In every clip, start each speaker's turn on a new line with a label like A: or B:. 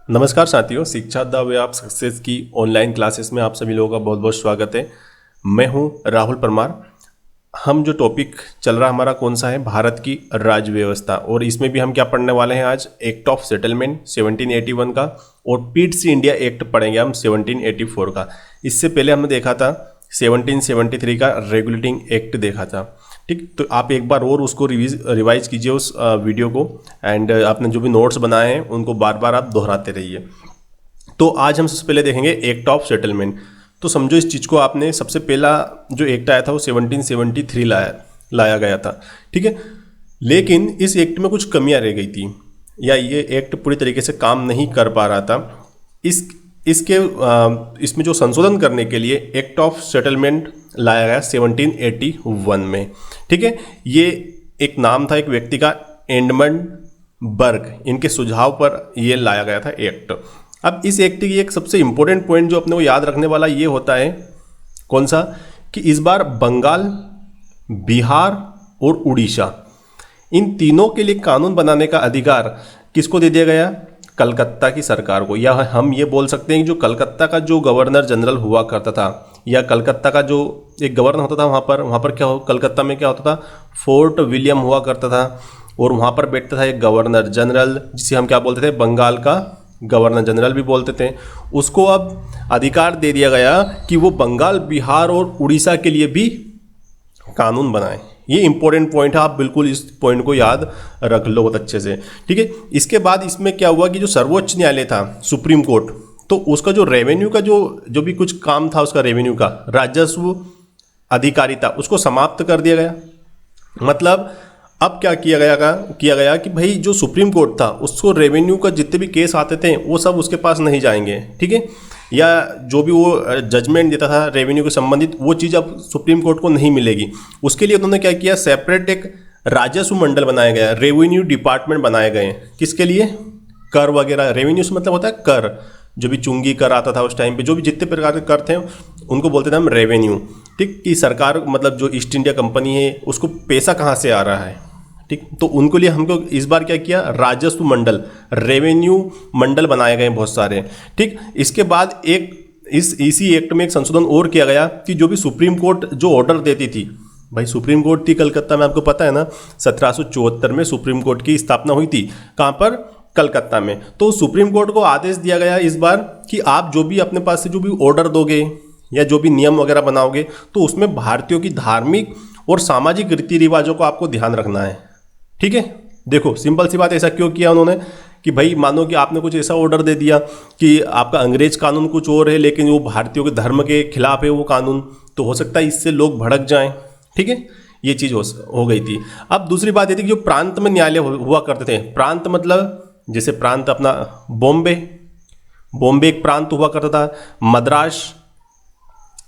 A: नमस्कार साथियों, शिक्षा द वे ऑफ सक्सेस की ऑनलाइन क्लासेस में आप सभी लोगों का बहुत बहुत स्वागत है। मैं हूं राहुल परमार। हम जो टॉपिक चल रहा हमारा कौन सा है, भारत की राज्य व्यवस्था, और इसमें भी हम क्या पढ़ने वाले हैं आज, एक्ट ऑफ सेटलमेंट 1781 का और पीट्स इंडिया एक्ट पढ़ेंगे हम 1784 का। इससे पहले हमने देखा था 1773 का रेगुलेटिंग एक्ट देखा था। ठीक, तो आप एक बार और उसको रिवाइज कीजिए उस वीडियो को, एंड आपने जो भी नोट्स बनाए हैं उनको बार बार आप दोहराते रहिए। तो आज हम सबसे पहले देखेंगे एक्ट ऑफ सेटलमेंट। तो समझो इस चीज़ को, आपने सबसे पहला जो एक्ट आया था वो 1773 लाया गया था। ठीक है, लेकिन इस एक्ट में कुछ कमियां रह गई थी, या ये एक्ट पूरी तरीके से काम नहीं कर पा रहा था। इसमें जो संशोधन करने के लिए एक्ट ऑफ सेटलमेंट लाया गया 1781 में। ठीक है, ये एक नाम था एक व्यक्ति का, एडमंड बर्ग, इनके सुझाव पर ये लाया गया था एक्ट। अब इस एक्ट की एक सबसे इंपॉर्टेंट पॉइंट जो अपने को याद रखने वाला ये होता है, कौन सा, कि इस बार बंगाल, बिहार और उड़ीसा, इन तीनों के लिए कानून बनाने का अधिकार किसको दे दिया गया, कलकत्ता की सरकार को। या हम ये बोल सकते हैं कि जो कलकत्ता का जो गवर्नर जनरल हुआ करता था, या कलकत्ता का जो एक गवर्नर होता था, वहाँ पर क्या हो, कलकत्ता में क्या होता था, फोर्ट विलियम हुआ करता था, और वहाँ पर बैठता था एक गवर्नर जनरल, जिसे हम क्या बोलते थे, बंगाल का गवर्नर जनरल भी बोलते थे। उसको अब अधिकार दे दिया गया कि वो बंगाल, बिहार और उड़ीसा के लिए भी कानून बनाए। ये इंपॉर्टेंट पॉइंट है, आप बिल्कुल इस पॉइंट को याद रख लो बहुत अच्छे से। ठीक है, इसके बाद इसमें क्या हुआ कि जो सर्वोच्च न्यायालय था, सुप्रीम कोर्ट, तो उसका जो रेवेन्यू का जो भी कुछ काम था, उसका रेवेन्यू का राजस्व अधिकारी था, उसको समाप्त कर दिया गया। मतलब अब क्या किया गया कि भाई जो सुप्रीम कोर्ट था, उसको रेवेन्यू का जितने भी केस आते थे वो सब उसके पास नहीं जाएंगे। ठीक है, या जो भी वो जजमेंट देता था रेवेन्यू के संबंधित, वो चीज़ अब सुप्रीम कोर्ट को नहीं मिलेगी। उसके लिए उन्होंने क्या किया, सेपरेट एक राजस्व मंडल बनाया गया, रेवेन्यू डिपार्टमेंट बनाए गए। किसके लिए, कर वगैरह, रेवेन्यू से मतलब होता है कर, जो भी चुंगी कर आता था उस टाइम पे, जो भी जितने प्रकार के कर थे उनको बोलते थे हम रेवेन्यू। ठीक, कि सरकार मतलब जो ईस्ट इंडिया कंपनी है उसको पैसा कहाँ से आ रहा है। ठीक, तो उनको लिए हमको इस बार क्या किया, राजस्व मंडल, रेवेन्यू मंडल बनाए गए बहुत सारे। ठीक, इसके बाद इसी एक्ट में एक संशोधन और किया गया कि जो भी सुप्रीम कोर्ट जो ऑर्डर देती थी, भाई सुप्रीम कोर्ट थी कलकत्ता में, आपको पता है ना, 1774 में सुप्रीम कोर्ट की स्थापना हुई थी। कहाँ पर, कलकत्ता में। तो सुप्रीम कोर्ट को आदेश दिया गया इस बार कि आप जो भी अपने पास से जो भी ऑर्डर दोगे या जो भी नियम वगैरह बनाओगे, तो उसमें भारतीयों की धार्मिक और सामाजिक रीति रिवाजों को आपको ध्यान रखना है। ठीक है, देखो सिंपल सी बात, ऐसा क्यों किया उन्होंने कि भाई मानो कि आपने कुछ ऐसा ऑर्डर दे दिया कि आपका अंग्रेज कानून कुछ और है, लेकिन वो भारतीयों के धर्म के खिलाफ है वो कानून, तो हो सकता है इससे लोग भड़क जाएं। ठीक है, ये चीज़ हो गई थी। अब दूसरी बात ये थी कि जो प्रांत में न्यायालय हुआ करते थे, प्रांत मतलब जैसे प्रांत अपना बॉम्बे एक प्रांत हुआ करता था, मद्रास,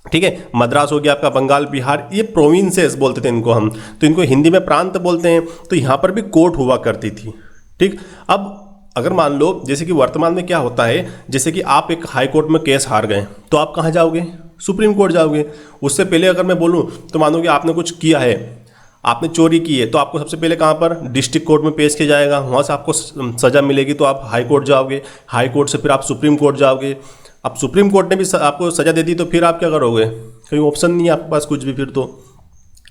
A: ठीक है, मद्रास हो गया आपका, बंगाल, बिहार, ये प्रोविंसेस बोलते थे इनको हम, तो इनको हिंदी में प्रांत बोलते हैं। तो यहाँ पर भी कोर्ट हुआ करती थी। ठीक, अब अगर मान लो जैसे कि वर्तमान में क्या होता है, जैसे कि आप एक हाई कोर्ट में केस हार गए, तो आप कहाँ जाओगे, सुप्रीम कोर्ट जाओगे। उससे पहले अगर मैं बोलूँ तो मानो कि आपने कुछ किया है, आपने चोरी की है, तो आपको सबसे पहले कहाँ पर, डिस्ट्रिक्ट कोर्ट में पेश किया जाएगा, वहाँ से आपको सज़ा मिलेगी तो आप हाई कोर्ट जाओगे, हाई कोर्ट से फिर आप सुप्रीम कोर्ट जाओगे। अब सुप्रीम कोर्ट ने भी आपको सज़ा दे दी तो फिर आप क्या करोगे, कोई ऑप्शन नहीं है आपके पास कुछ भी फिर तो।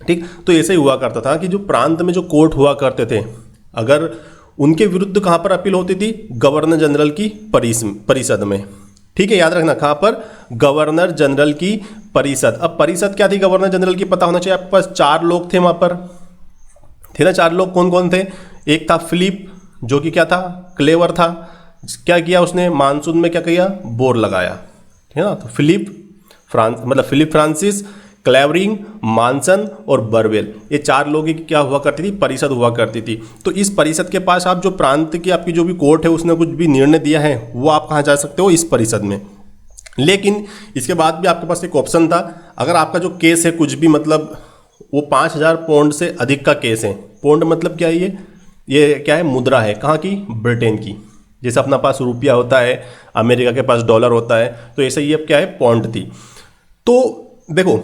A: ठीक, तो ऐसे ही हुआ करता था कि जो प्रांत में जो कोर्ट हुआ करते थे, अगर उनके विरुद्ध कहाँ पर अपील होती थी, गवर्नर जनरल की परिषद में। ठीक है, याद रखना, कहाँ पर, गवर्नर जनरल की परिषद। अब परिषद क्या थी गवर्नर जनरल की, पता होना चाहिए आपके पास। 4 लोग थे वहाँ पर, थे ना, 4 लोग। कौन कौन थे, एक था फिलिप, जो कि क्या था, क्लेवर था। क्या किया उसने, मानसून में क्या किया, बोर लगाया, है ना। तो फिलिप फ्रांसिस, क्लेवरिंग, मानसन और बर्वेल, ये 4 लोगों की क्या हुआ करती थी, परिषद हुआ करती थी। तो इस परिषद के पास आप जो प्रांत की आपकी जो भी कोर्ट है उसने कुछ भी निर्णय दिया है, वो आप कहाँ जा सकते हो, इस परिषद में। लेकिन इसके बाद भी आपके पास एक ऑप्शन था, अगर आपका जो केस है कुछ भी, मतलब वो 5000 पौंड से अधिक का केस है। पौंड मतलब क्या है, ये क्या है, मुद्रा है, कहाँ की, ब्रिटेन की। जैसे अपना पास रुपया होता है, अमेरिका के पास डॉलर होता है, तो ऐसे ही अब क्या है, पौंड थी। तो देखो,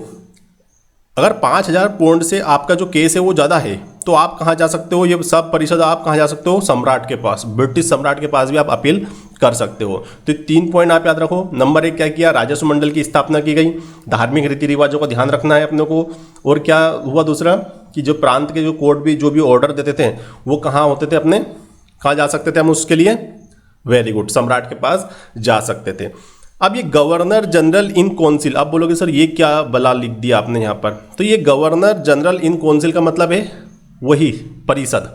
A: अगर 5000 पौंड से आपका जो केस है वो ज़्यादा है, तो आप कहाँ जा सकते हो, ये सब परिषद आप कहाँ जा सकते हो, सम्राट के पास, ब्रिटिश सम्राट के पास भी आप अपील कर सकते हो। तो 3 पॉइंट आप याद रखो। नंबर 1 क्या किया, राजस्व मंडल की स्थापना की गई, धार्मिक रीति रिवाजों का ध्यान रखना है अपने को। और क्या हुआ दूसरा कि जो प्रांत के जो कोर्ट भी जो भी ऑर्डर देते थे वो कहाँ होते थे, अपने कहाँ जा सकते थे हम उसके लिए, वेरी गुड, सम्राट के पास जा सकते थे। अब ये गवर्नर जनरल इन काउंसिल, आप बोलोगे सर ये क्या बला लिख दिया आपने यहाँ पर, तो ये गवर्नर जनरल इन काउंसिल का मतलब है वही परिषद,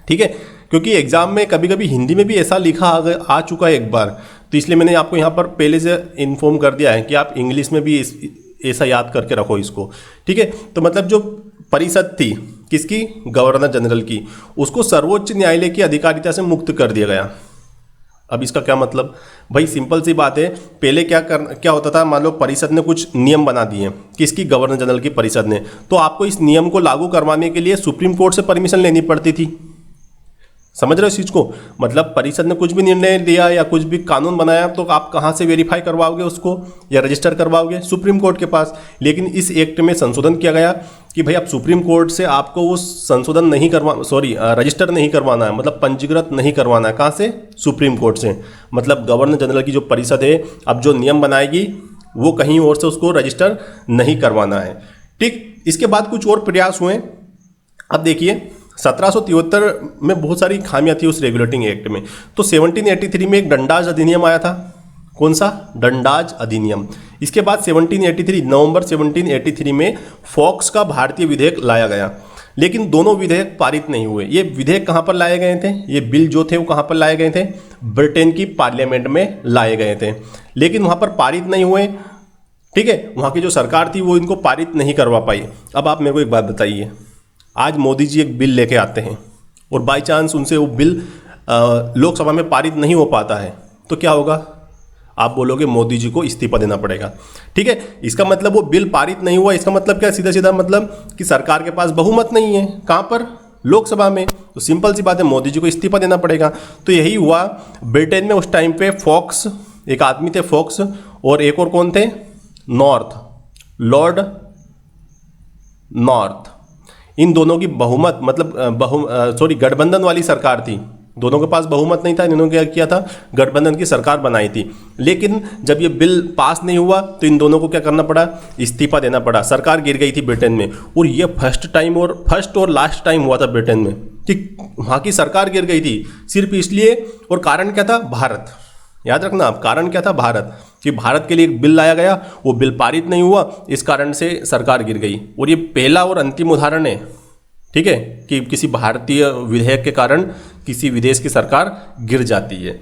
A: ठीक है। क्योंकि एग्जाम में कभी कभी हिंदी में भी ऐसा लिखा आ चुका है एक बार, तो इसलिए मैंने आपको यहाँ पर पहले से इन्फॉर्म कर दिया है कि आप इंग्लिश में भी ऐसा याद करके रखो इसको, ठीक है। तो मतलब जो परिषद थी किसकी, गवर्नर जनरल की, उसको सर्वोच्च न्यायालय की अधिकारिता से मुक्त कर दिया गया। अब इसका क्या मतलब, भाई सिंपल सी बात है, पहले क्या होता था, मान लो परिषद ने कुछ नियम बना दिए, किसकी, गवर्नर जनरल की परिषद ने, तो आपको इस नियम को लागू करवाने के लिए सुप्रीम कोर्ट से परमिशन लेनी पड़ती थी। समझ रहे हो इस चीज को, मतलब परिषद ने कुछ भी निर्णय दिया या कुछ भी कानून बनाया तो आप कहाँ से वेरीफाई करवाओगे उसको या रजिस्टर करवाओगे, सुप्रीम कोर्ट के पास। लेकिन इस एक्ट में संशोधन किया गया कि भाई आप सुप्रीम कोर्ट से आपको वो संशोधन नहीं रजिस्टर नहीं करवाना है, मतलब पंजीकृत नहीं करवाना है, कहाँ से, सुप्रीम कोर्ट से। मतलब गवर्नर जनरल की जो परिषद है अब जो नियम बनाएगी वो कहीं और से उसको रजिस्टर नहीं करवाना है, ठीक। इसके बाद कुछ और प्रयास हुए। अब देखिए 1773 में बहुत सारी खामियां थी उस रेगुलेटिंग एक्ट में, तो 1783 में एक डंडाज अधिनियम आया था। कौन सा, डंडाज अधिनियम। इसके बाद 1783 नवंबर 1783 में फॉक्स का भारतीय विधेयक लाया गया, लेकिन दोनों विधेयक पारित नहीं हुए। ये विधेयक कहाँ पर लाए गए थे, ये बिल जो थे वो कहाँ पर लाए गए थे, ब्रिटेन की पार्लियामेंट में लाए गए थे, लेकिन वहाँ पर पारित नहीं हुए, ठीक है। वहाँ की जो सरकार थी वो इनको पारित नहीं करवा पाई। अब आप मेरे को एक बात बताइए, आज मोदी जी एक बिल लेके आते हैं और बाय चांस उनसे वो बिल लोकसभा में पारित नहीं हो पाता है, तो क्या होगा, आप बोलोगे मोदी जी को इस्तीफा देना पड़ेगा, ठीक है। इसका मतलब वो बिल पारित नहीं हुआ, इसका मतलब क्या, सीधा सीधा मतलब कि सरकार के पास बहुमत नहीं है, कहाँ पर, लोकसभा में। तो सिंपल सी बात है, मोदी जी को इस्तीफा देना पड़ेगा। तो यही हुआ ब्रिटेन में उस टाइम पे। फॉक्स, एक आदमी थे फॉक्स, और एक और कौन थे, नॉर्थ, लॉर्ड नॉर्थ, इन दोनों की बहुमत मतलब गठबंधन वाली सरकार थी, दोनों के पास बहुमत नहीं था, इन्होंने क्या किया था, गठबंधन की सरकार बनाई थी। लेकिन जब ये बिल पास नहीं हुआ तो इन दोनों को क्या करना पड़ा, इस्तीफा देना पड़ा, सरकार गिर गई थी ब्रिटेन में। और ये फर्स्ट और लास्ट टाइम हुआ था ब्रिटेन में कि वहाँ की सरकार गिर गई थी, सिर्फ इसलिए, और कारण क्या था, भारत, याद रखना आप, कारण क्या था, भारत, कि भारत के लिए एक बिल लाया गया, वो बिल पारित नहीं हुआ, इस कारण से सरकार गिर गई। और ये पहला और अंतिम उदाहरण है, ठीक है, कि किसी भारतीय विधेयक के कारण किसी विदेश की सरकार गिर जाती है।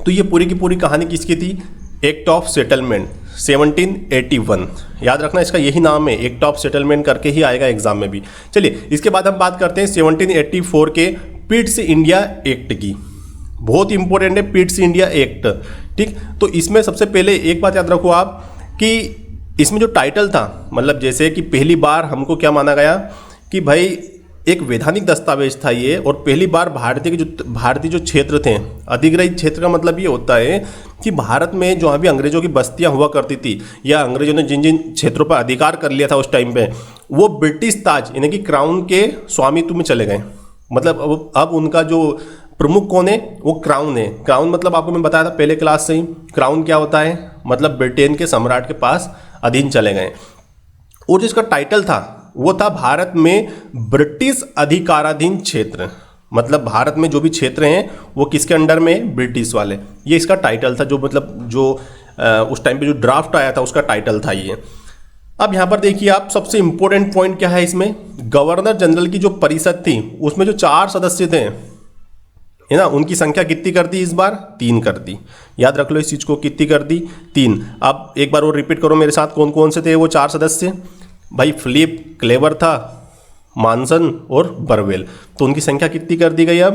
A: तो ये पूरी की पूरी कहानी किसकी थी, एक्ट ऑफ सेटलमेंट 1781, याद रखना इसका यही नाम है, एक्ट ऑफ सेटलमेंट करके ही आएगा एग्जाम में भी। चलिए इसके बाद हम बात करते हैं 1784 के पिट्स इंडिया एक्ट की। बहुत इंपॉर्टेंट है पिट्स इंडिया एक्ट, ठीक। तो इसमें सबसे पहले एक बात याद रखो आप कि इसमें जो टाइटल था, मतलब जैसे कि पहली बार हमको क्या माना गया कि भाई एक वैधानिक दस्तावेज था ये, और पहली बार भारतीय जो क्षेत्र थे, अधिग्रहित क्षेत्र का मतलब ये होता है कि भारत में जो अभी अंग्रेजों की बस्तियां हुआ करती थी या अंग्रेजों ने जिन जिन क्षेत्रों पर अधिकार कर लिया था उस टाइम पे, वो ब्रिटिश ताज यानी कि क्राउन के स्वामित्व में चले गए। मतलब अब उनका जो प्रमुख कौन है, वो क्राउन है। क्राउन मतलब आपको मैं बताया था पहले क्लास से ही, क्राउन क्या होता है, मतलब ब्रिटेन के सम्राट के पास अधीन चले गए। और जिसका टाइटल था वो था भारत में ब्रिटिश अधिकाराधीन क्षेत्र, मतलब भारत में जो भी क्षेत्र हैं वो किसके अंडर में, ब्रिटिश वाले। ये इसका टाइटल था, जो उस टाइम पे जो ड्राफ्ट आया था उसका टाइटल था ये। अब यहाँ पर देखिए आप, सबसे इंपॉर्टेंट पॉइंट क्या है इसमें, गवर्नर जनरल की जो परिषद थी उसमें जो 4 सदस्य थे, है ना, उनकी संख्या कितनी कर दी इस बार, 3 कर दी। याद रख लो इस चीज को, कितनी कर दी, 3। अब एक बार और रिपीट करो मेरे साथ, कौन कौन से थे वो 4 सदस्य, भाई फिलिप क्लेवर था, मानसन और बरवेल, तो उनकी संख्या कितनी कर दी गई, अब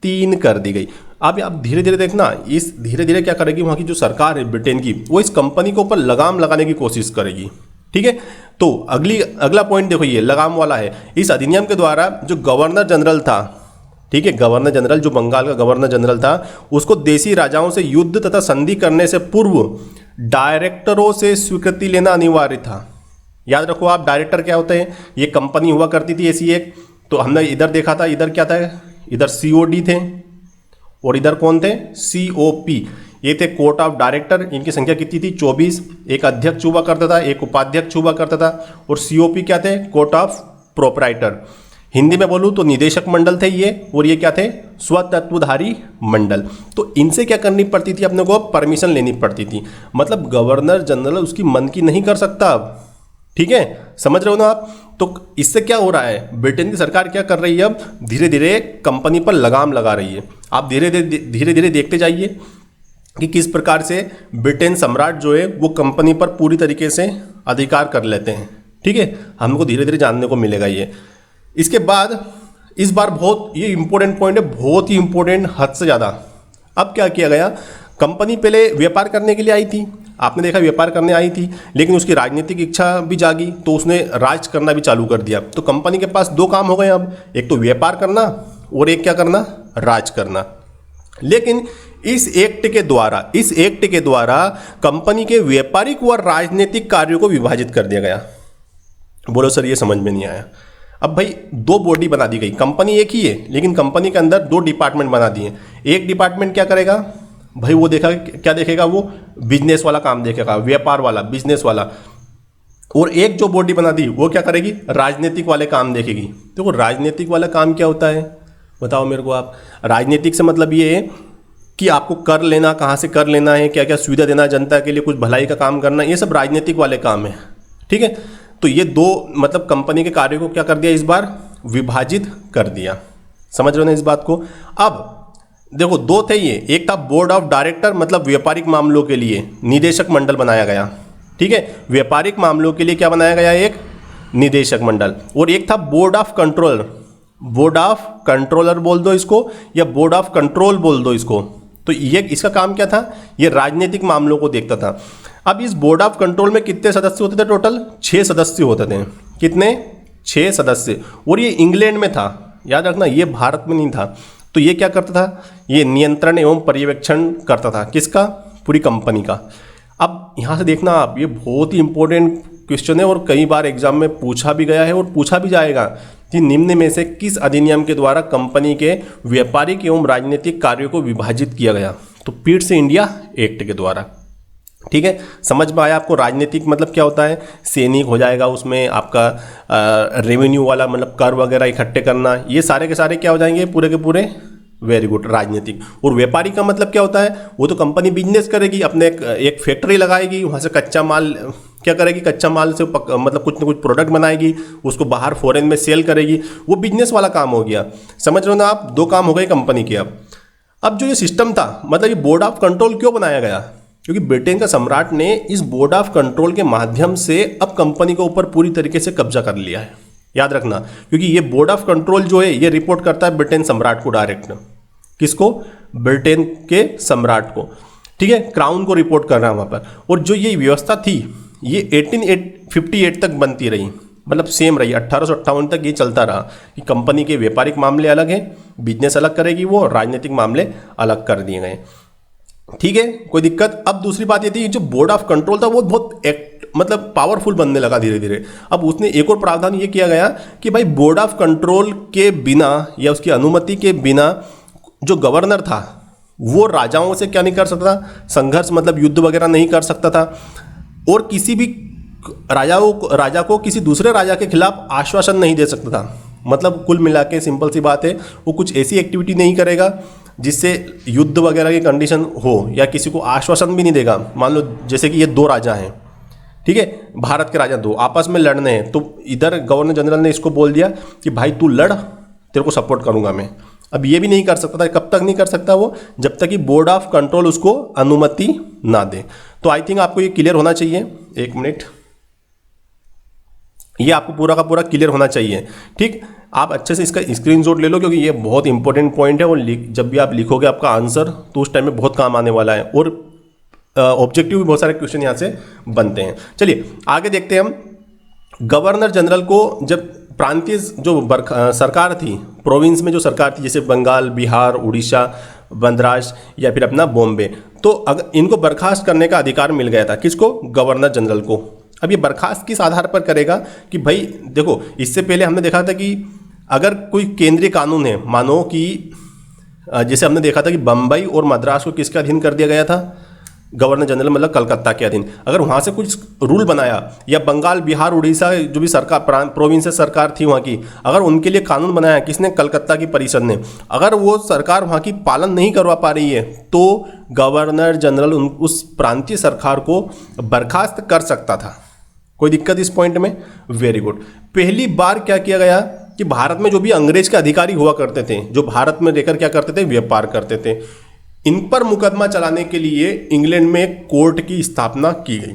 A: 3 कर दी गई। अब आप धीरे धीरे देखना, इस धीरे धीरे क्या करेगी वहाँ की जो सरकार है ब्रिटेन की, वो इस कंपनी के ऊपर लगाम लगाने की कोशिश करेगी, ठीक है। तो अगला पॉइंट देखो, ये लगाम वाला है। इस अधिनियम के द्वारा जो गवर्नर जनरल था, ठीक है, गवर्नर जनरल जो बंगाल का गवर्नर जनरल था, उसको देशी राजाओं से युद्ध तथा संधि करने से पूर्व डायरेक्टरों से स्वीकृति लेना अनिवार्य था। याद रखो आप, डायरेक्टर क्या होते हैं, ये कंपनी हुआ करती थी ऐसी एक, तो हमने इधर देखा था, इधर क्या था, इधर सीओडी थे और इधर कौन थे, COP, ये थे कोर्ट ऑफ डायरेक्टर। इनकी संख्या कितनी थी, 24। एक अध्यक्ष हुआ करता था, एक उपाध्यक्ष हुआ करता था। और COP क्या थे, कोर्ट ऑफ प्रोपराइटर। हिंदी में बोलूँ तो निदेशक मंडल थे ये, और ये क्या थे, स्वतत्वधारी मंडल। तो इनसे क्या करनी पड़ती थी, अपने को परमिशन लेनी पड़ती थी। मतलब गवर्नर जनरल उसकी मन की नहीं कर सकता अब, ठीक है, समझ रहे हो ना आप। तो इससे क्या हो रहा है, ब्रिटेन की सरकार क्या कर रही है, अब धीरे धीरे कंपनी पर लगाम लगा रही है। आप धीरे धीरे देखते जाइए कि किस प्रकार से ब्रिटेन सम्राट जो है वो कंपनी पर पूरी तरीके से अधिकार कर लेते हैं, ठीक है। हमको धीरे धीरे जानने को मिलेगा ये। इसके बाद इस बार बहुत ये इंपॉर्टेंट पॉइंट है, बहुत ही इंपॉर्टेंट, हद से ज़्यादा। अब क्या किया गया, कंपनी पहले व्यापार करने के लिए आई थी, आपने देखा व्यापार करने आई थी, लेकिन उसकी राजनीतिक इच्छा भी जागी तो उसने राज करना भी चालू कर दिया। तो कंपनी के पास दो काम हो गए अब, एक तो व्यापार करना और एक क्या करना, राज करना। लेकिन इस एक्ट के द्वारा कंपनी के व्यापारिक व राजनीतिक कार्यों को विभाजित कर दिया गया। बोलो सर ये समझ में नहीं आया। अब भाई दो बॉडी बना दी गई, कंपनी एक ही है लेकिन कंपनी के अंदर दो डिपार्टमेंट बना दिए। एक डिपार्टमेंट क्या करेगा भाई, वो देखा क्या देखेगा, वो बिजनेस वाला काम देखेगा, व्यापार वाला, बिजनेस वाला। और एक जो बॉडी बना दी वो क्या करेगी, राजनीतिक वाले काम देखेगी। देखो राजनीतिक वाला काम क्या होता है बताओ मेरे को आप। राजनीतिक से मतलब ये है कि आपको कर लेना, कहाँ से कर लेना है, क्या क्या सुविधा देना जनता के लिए, कुछ भलाई का काम करना, ये सब राजनीतिक वाले काम है, ठीक है। तो ये दो मतलब कंपनी के कार्यों को क्या कर दिया, इस बार विभाजित कर दिया। समझ रहे हो ना इस बात को। अब देखो दो थे ये, एक था बोर्ड ऑफ डायरेक्टर, मतलब व्यापारिक मामलों के लिए निदेशक मंडल बनाया गया, ठीक है। व्यापारिक मामलों के लिए क्या बनाया गया, एक निदेशक मंडल। और एक था board of controller, board of controller बोल दो इसको या बोर्ड ऑफ कंट्रोल बोल दो इसको। तो ये इसका काम क्या था, ये राजनीतिक मामलों को देखता था। अब इस बोर्ड ऑफ कंट्रोल में कितने सदस्य होते थे, टोटल 6 सदस्य होते थे। कितने, 6 सदस्य। और ये इंग्लैंड में था, याद रखना, ये भारत में नहीं था। तो ये क्या करता था, ये नियंत्रण एवं पर्यवेक्षण करता था, किसका, पूरी कंपनी का। अब यहाँ से देखना आप, ये बहुत ही इंपॉर्टेंट क्वेश्चन है और कई बार एग्जाम में पूछा भी गया है और पूछा भी जाएगा कि निम्न में से किस अधिनियम के द्वारा कंपनी के व्यापारिक एवं राजनीतिक कार्यों को विभाजित किया गया। तो पीट्स इंडिया एक्ट के द्वारा, ठीक है। समझ में आया आपको। राजनीतिक मतलब क्या होता है, सैनिक हो जाएगा, उसमें आपका रेवेन्यू वाला मतलब कर वगैरह इकट्ठे करना, ये सारे के सारे क्या हो जाएंगे, पूरे के पूरे, वेरी गुड, राजनीतिक। और व्यापारी का मतलब क्या होता है, वो तो कंपनी बिजनेस करेगी, अपने एक फैक्ट्री लगाएगी, वहाँ से कच्चा माल क्या करेगी, कच्चा माल से मतलब कुछ ना कुछ प्रोडक्ट बनाएगी, उसको बाहर फॉरेन में सेल करेगी, वो बिजनेस वाला काम हो गया। समझ रहे हो ना आप, दो काम हो गए कंपनी के। अब जो ये सिस्टम था, मतलब ये बोर्ड ऑफ कंट्रोल क्यों बनाया गया, क्योंकि ब्रिटेन का सम्राट ने इस बोर्ड ऑफ कंट्रोल के माध्यम से अब कंपनी के ऊपर पूरी तरीके से कब्जा कर लिया है। याद रखना, क्योंकि ये बोर्ड ऑफ कंट्रोल जो है ये रिपोर्ट करता है ब्रिटेन सम्राट को डायरेक्ट। किसको, ब्रिटेन के सम्राट को, ठीक है, क्राउन को रिपोर्ट कर रहा है वहाँ पर। और जो ये व्यवस्था थी ये 1858 तक बनती रही, मतलब सेम रही, 1858 तक ये चलता रहा कि कंपनी के व्यापारिक मामले अलग हैं, बिजनेस अलग करेगी वो, राजनीतिक मामले अलग कर दिए गए, ठीक है, कोई दिक्कत। अब दूसरी बात ये थी, जो बोर्ड ऑफ कंट्रोल था वो बहुत मतलब पावरफुल बनने लगा धीरे धीरे। अब उसने एक और प्रावधान ये किया गया कि भाई बोर्ड ऑफ कंट्रोल के बिना या उसकी अनुमति के बिना जो गवर्नर था वो राजाओं से क्या नहीं कर सकता, संघर्ष मतलब युद्ध वगैरह नहीं कर सकता था। और किसी भी राजा को किसी दूसरे राजा के खिलाफ आश्वासन नहीं दे सकता था। मतलब कुल मिला के सिंपल सी बात है, वो कुछ ऐसी एक्टिविटी नहीं करेगा जिससे युद्ध वगैरह की कंडीशन हो, या किसी को आश्वासन भी नहीं देगा। मान लो जैसे कि ये दो राजा हैं, ठीक है, भारत के राजा दो आपस में लड़ने हैं, तो इधर गवर्नर जनरल ने इसको बोल दिया कि भाई तू लड़, तेरे को सपोर्ट करूंगा मैं। अब ये भी नहीं कर सकता था, कब तक नहीं कर सकता वो, जब तक कि बोर्ड ऑफ कंट्रोल उसको अनुमति ना दे। तो आई थिंक आपको ये क्लियर होना चाहिए। एक मिनट, ये आपको पूरा का पूरा क्लियर होना चाहिए, ठीक। आप अच्छे से इसका स्क्रीनशॉट ले लो क्योंकि ये बहुत इंपॉर्टेंट पॉइंट है और जब भी आप लिखोगे आपका आंसर तो उस टाइम में बहुत काम आने वाला है। और ऑब्जेक्टिव भी बहुत सारे क्वेश्चन यहाँ से बनते हैं। चलिए आगे देखते हैं हम। गवर्नर जनरल को जब प्रांतीय जो सरकार थी, प्रोविंस में जो सरकार थी, जैसे बंगाल, बिहार, उड़ीसा, मद्रास या फिर अपना बॉम्बे, तो अगर इनको बर्खास्त करने का अधिकार मिल गया था, किसको, गवर्नर जनरल को। अब ये बर्खास्त किस आधार पर करेगा कि भाई देखो, इससे पहले हमने देखा था कि अगर कोई केंद्रीय कानून है, मानो कि जैसे हमने देखा था कि बम्बई और मद्रास को किसके अधीन कर दिया गया था, गवर्नर जनरल मतलब कलकत्ता के अधीन। अगर वहाँ से कुछ रूल बनाया या बंगाल, बिहार, उड़ीसा जो भी सरकार प्रोविंस सरकार थी वहाँ की, अगर उनके लिए कानून बनाया किसने, कलकत्ता की परिषद ने, अगर वो सरकार वहाँ की पालन नहीं करवा पा रही है तो गवर्नर जनरल उस प्रांतीय सरकार को बर्खास्त कर सकता था। कोई दिक्कत इस पॉइंट में? Very good. पहली बार क्या किया गया कि भारत में जो भी अंग्रेज के अधिकारी हुआ करते थे, जो भारत में रहकर क्या करते थे, व्यापार करते थे, इन पर मुकदमा चलाने के लिए इंग्लैंड में एक कोर्ट की स्थापना की गई।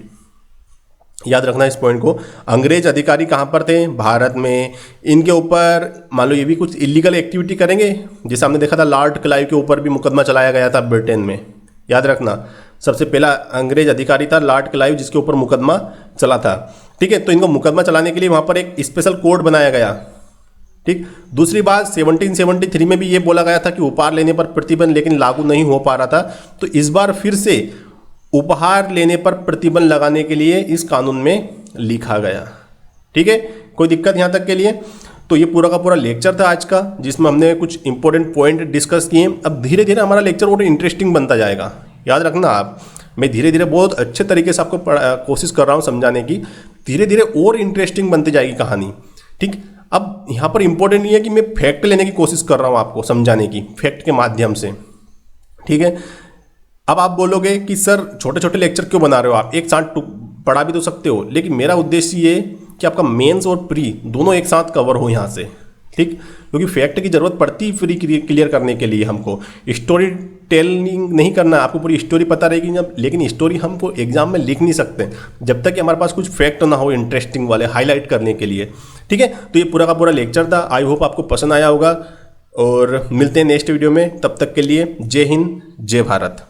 A: याद रखना इस पॉइंट को। अंग्रेज अधिकारी कहां पर थे? भारत में। इनके ऊपर मान लो ये भी कुछ इलीगल एक्टिविटी करेंगे, जैसे हमने देखा था लॉर्ड क्लाइव के ऊपर भी मुकदमा चलाया गया था ब्रिटेन में। याद रखना, सबसे पहला अंग्रेज अधिकारी था लॉर्ड क्लाइव जिसके ऊपर मुकदमा चला था। ठीक है, तो इनको मुकदमा चलाने के लिए वहां पर एक स्पेशल कोर्ट बनाया गया। ठीक। दूसरी बात 1773 में भी ये बोला गया था कि उपहार लेने पर प्रतिबंध लेकिन लागू नहीं हो पा रहा था, तो इस बार फिर से उपहार लेने पर प्रतिबंध लगाने के लिए इस कानून में लिखा गया। ठीक है, कोई दिक्कत यहाँ तक के लिए? तो ये पूरा का पूरा लेक्चर था आज का, जिसमें हमने कुछ इंपॉर्टेंट पॉइंट डिस्कस किए। अब धीरे धीरे हमारा लेक्चर और इंटरेस्टिंग बनता जाएगा। याद रखना आप, मैं धीरे धीरे बहुत अच्छे तरीके से आपको कोशिश कर रहा हूँ समझाने की। धीरे धीरे और इंटरेस्टिंग बनती जाएगी कहानी। ठीक। अब यहाँ पर इंपॉर्टेंट ये है कि मैं फैक्ट लेने की कोशिश कर रहा हूँ आपको समझाने की, फैक्ट के माध्यम से। ठीक है। अब आप बोलोगे कि सर छोटे छोटे लेक्चर क्यों बना रहे हो आप, एक साथ पढ़ा भी तो सकते हो, लेकिन मेरा उद्देश्य ये कि आपका मेंस और प्री दोनों एक साथ कवर हो यहाँ से। ठीक, क्योंकि फैक्ट की जरूरत पड़ती है फ्री क्लियर करने के लिए। हमको स्टोरी टेलिंग नहीं करना, आपको पूरी स्टोरी पता रहेगी जब, लेकिन स्टोरी हमको एग्जाम में लिख नहीं सकते जब तक कि हमारे पास कुछ फैक्ट ना हो इंटरेस्टिंग वाले हाईलाइट करने के लिए। ठीक है, तो ये पूरा का पूरा लेक्चर था। आई होप आपको पसंद आया होगा और मिलते हैं नेक्स्ट वीडियो में। तब तक के लिए जय हिंद, जय भारत।